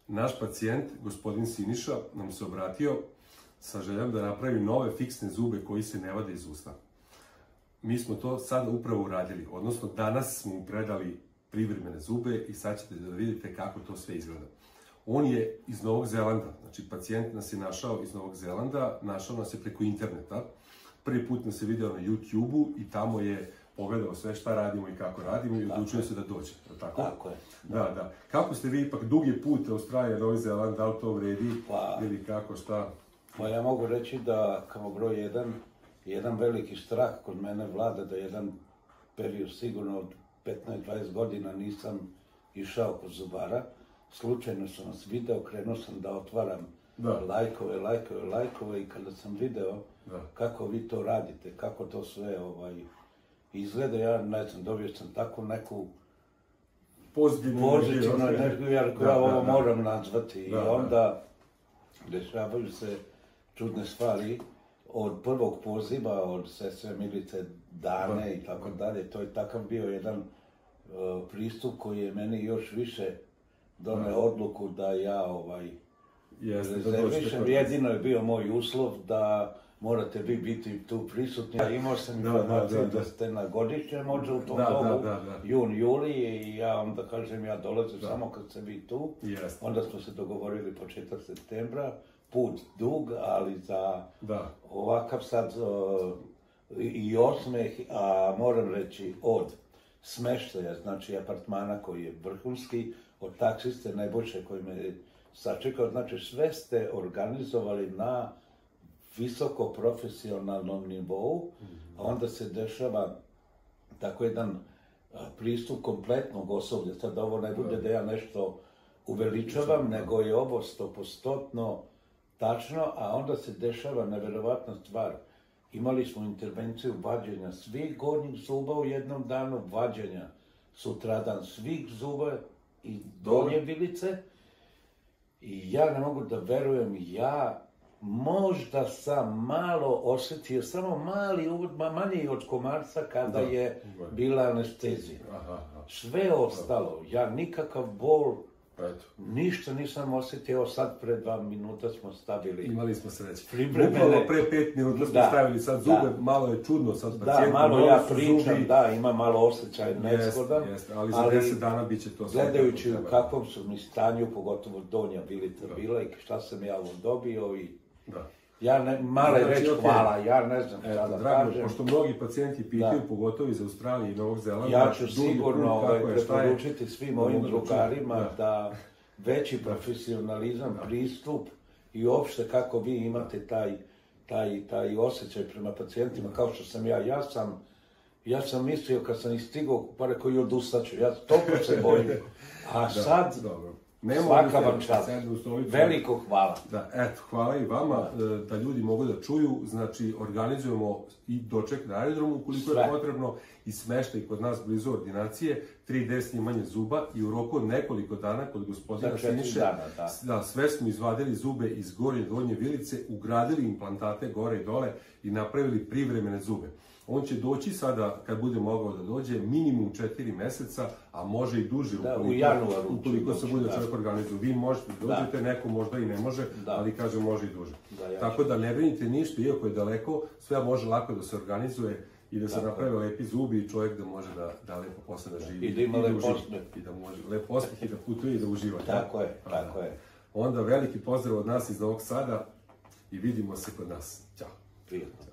naš pacijent, gospodin Siniša, nam se obratio sa željom da napravi nove fiksne zube koji se ne vade iz usta. Mi smo to sad upravo uradili, odnosno danas smo mu predali privremene zube i sad ćete da vidite kako to sve izgleda. On je iz Novog Zelanda, znači pacijent nas je našao iz Novog Zelanda, našao nas je preko interneta. Prvi put nas je video na YouTube-u i tamo je pogledao sve šta radimo i kako radimo i odlučio se da dođe. Tako je. Da. Kako ste vi ipak dugi put Australija, Novi Zeland, da li to vredi ili kako, šta? Pa ja mogu reći da kao broj jedan veliki strah kod mene vlada da jedan period sigurno od 15-20 godina nisam išao kod zubara. Slučajno sam vas video, krenuo sam da otvaram lajkove i kada sam video kako vi to radite, kako to sve izgleda, ja ne znam, dobio sam takvu neku pozitivnu energiju, ja ovo moram nazvati i onda dešavaju se čudne stvari od prvog poziva, od sestre Milice Dane i tako dalje. To je takav bio jedan pristup koji je meni još više doneo odluku da ja rezervišem. Jedino je bio moj uslov da morate vi biti tu prisutni. Imao sam informaciju da ste na godišnje možda u tom dobu, jun, juli, i ja onda kažem ja dolazim samo kad ste vi tu. Onda smo se dogovorili početak septembra, put dug, ali za ovakav sad i osmeh, a moram reći od smeštaja, znači apartmana koji je vrhunski, od taksiste najbolje koji me sačekao, znači sve ste organizovali na visoko profesionalnom nivou, a onda se dešava tako jedan pristup kompletnog osoblja. Sad ovo ne bude da ja nešto uveličavam, nego je ovo 100% tačno, a onda se dešava neverovatna stvar. Imali smo intervenciju vađenja svih gornjih zuba u jednom danu, vađenja sutradan svih zuba i donje vilice. I ja ne mogu da verujem, ja možda sam malo osjetio, samo mali uvod, manji od komarca kada je bila anestezija. Sve ostalo, ja nikakav bol, ništa nisam osjetio, sad pre 2 minuta smo stavili. Imali smo sreće. Upravo pre 5 minuta smo stavili sad zube, malo je čudno sad pacijentom. Da, malo ja pričam, ima malo osjećaj nezgodan. Ali za 10 dana bit će to sve. Gledajući u kakvom su mi stanju, pogotovo donja vilica bila i šta sam ja dobio i... Male reći hvala, ja ne znam šta da kažem. Pošto mnogi pacijenti pitaju, pogotovo iz Australije i Novog Zelanda, ja ću sigurno preporučiti svim mojim drugarima da veći profesionalizam, pristup i uopšte kako vi imate taj osjećaj prema pacijentima, kao što sam ja sam mislio kad sam istigao, pa rekao i odustaću, ja toliko se bojim, a sad... Svaka vam čast. Veliko hvala. Hvala i vama da ljudi mogu da čuju. Znači, organizujemo i doček na aerodromu ukoliko je potrebno i smeštaj kod nas blizu ordinacije, 3D snimanje zuba i u roku od nekoliko dana kod gospodina Siniše. Sve smo izvadili zube iz gornje i donje vilice, ugradili implantate gore i dole i napravili privremene zube. On će doći sada, kad bude mogao da dođe, minimum 4 meseca, a može i duže ukoliko se bude čovjek organizuje. Vi možete da dođete, neko možda i ne može, ali kaže može i duže. Tako da ne brinite ništa, iako je daleko, sve može lako da se organizuje i da se naprave lepi zubi i čovjek da može da lepo posle da živi. I da ima lep osmeh. I da može lep osmeh i da putuje i da uživa. Tako je. Onda veliki pozdrav od nas iz Novog Sada i vidimo se kod nas. Ćao. Prijatno.